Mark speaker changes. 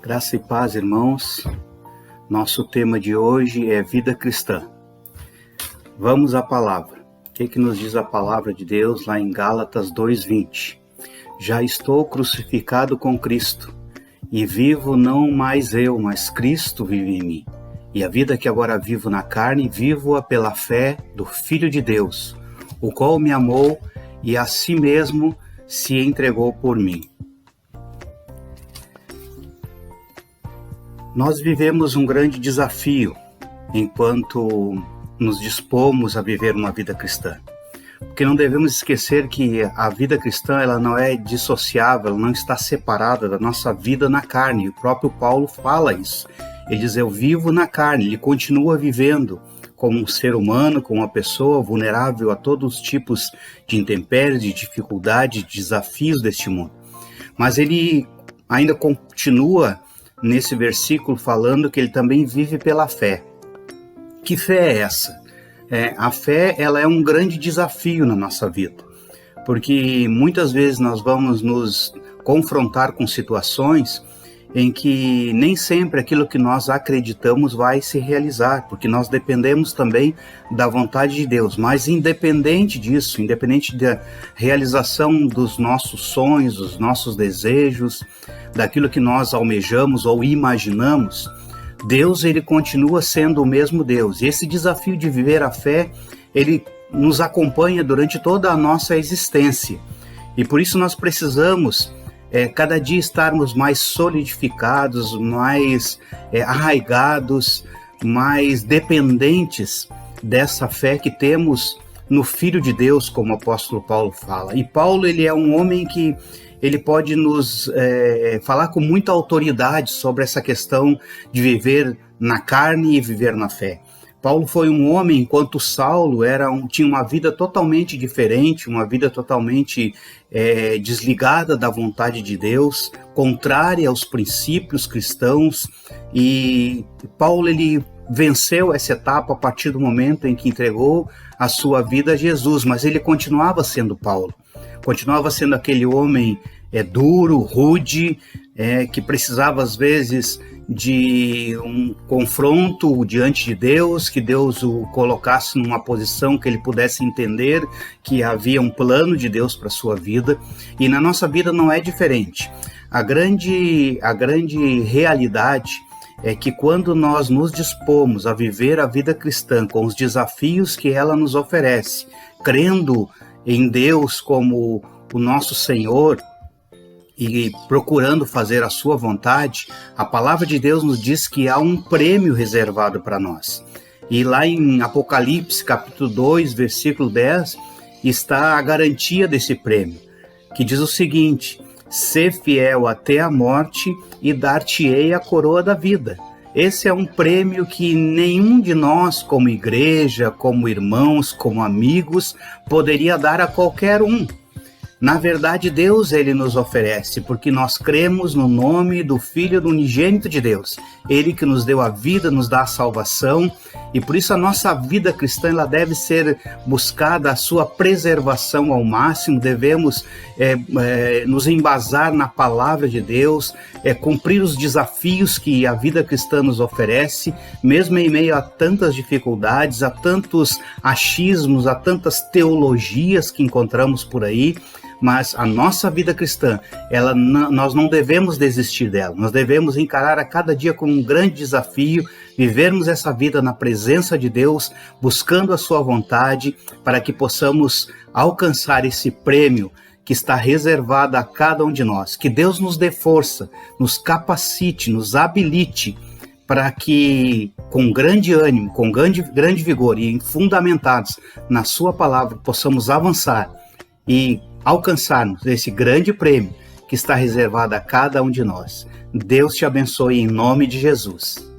Speaker 1: Graça e paz, irmãos. Nosso tema de hoje é vida cristã. Vamos à palavra. O que nos diz a palavra de Deus lá em Gálatas 2:20? Já estou crucificado com Cristo, e vivo não mais eu, mas Cristo vive em mim. E a vida que agora vivo na carne, vivo-a pela fé do Filho de Deus, o qual me amou e a si mesmo se entregou por mim. Nós vivemos um grande desafio enquanto nos dispomos a viver uma vida cristã. Porque não devemos esquecer que a vida cristã ela não é dissociável, ela não está separada da nossa vida na carne. O próprio Paulo fala isso. Ele diz, eu vivo na carne, ele continua vivendo como um ser humano, como uma pessoa vulnerável a todos os tipos de intempéries, de dificuldades, de desafios deste mundo. Mas ele ainda continua nesse versículo falando que ele também vive pela fé. Que fé é essa? A fé ela é um grande desafio na nossa vida, porque muitas vezes nós vamos nos confrontar com situações em que nem sempre aquilo que nós acreditamos vai se realizar, porque nós dependemos também da vontade de Deus. Mas independente disso, independente da realização dos nossos sonhos, dos nossos desejos, daquilo que nós almejamos ou imaginamos, Deus ele continua sendo o mesmo Deus. E esse desafio de viver a fé, ele nos acompanha durante toda a nossa existência. E por isso nós precisamos cada dia estarmos mais solidificados, mais arraigados, mais dependentes dessa fé que temos no Filho de Deus, como o apóstolo Paulo fala. E Paulo ele é um homem que ele pode nos falar com muita autoridade sobre essa questão de viver na carne e viver na fé. Paulo foi um homem, enquanto Saulo tinha uma vida totalmente diferente, uma vida totalmente desligada da vontade de Deus, contrária aos princípios cristãos. E Paulo ele venceu essa etapa a partir do momento em que entregou a sua vida a Jesus, mas ele continuava sendo Paulo, continuava sendo aquele homem duro, rude, que precisava às vezes de um confronto diante de Deus, que Deus o colocasse numa posição que ele pudesse entender que havia um plano de Deus para a sua vida. E na nossa vida não é diferente. A grande realidade é que quando nós nos dispomos a viver a vida cristã com os desafios que ela nos oferece, crendo em Deus como o nosso Senhor, e procurando fazer a sua vontade, a palavra de Deus nos diz que há um prêmio reservado para nós. E lá em Apocalipse, capítulo 2, versículo 10, está a garantia desse prêmio, que diz o seguinte: sê fiel até a morte e dar-te-ei a coroa da vida. Esse é um prêmio que nenhum de nós, como igreja, como irmãos, como amigos, poderia dar a qualquer um. Na verdade, Deus ele nos oferece, porque nós cremos no nome do Filho do unigênito de Deus. Ele que nos deu a vida, nos dá a salvação, e por isso a nossa vida cristã ela deve ser buscada a sua preservação ao máximo. Devemos nos embasar na palavra de Deus, cumprir os desafios que a vida cristã nos oferece, mesmo em meio a tantas dificuldades, a tantos achismos, a tantas teologias que encontramos por aí. Mas a nossa vida cristã, nós não devemos desistir dela, nós devemos encarar a cada dia como um grande desafio, vivermos essa vida na presença de Deus, buscando a sua vontade, para que possamos alcançar esse prêmio que está reservado a cada um de nós. Que Deus nos dê força, nos capacite, nos habilite, para que com grande ânimo, com grande vigor e fundamentados na sua palavra, possamos avançar e alcançarmos esse grande prêmio que está reservado a cada um de nós. Deus te abençoe em nome de Jesus.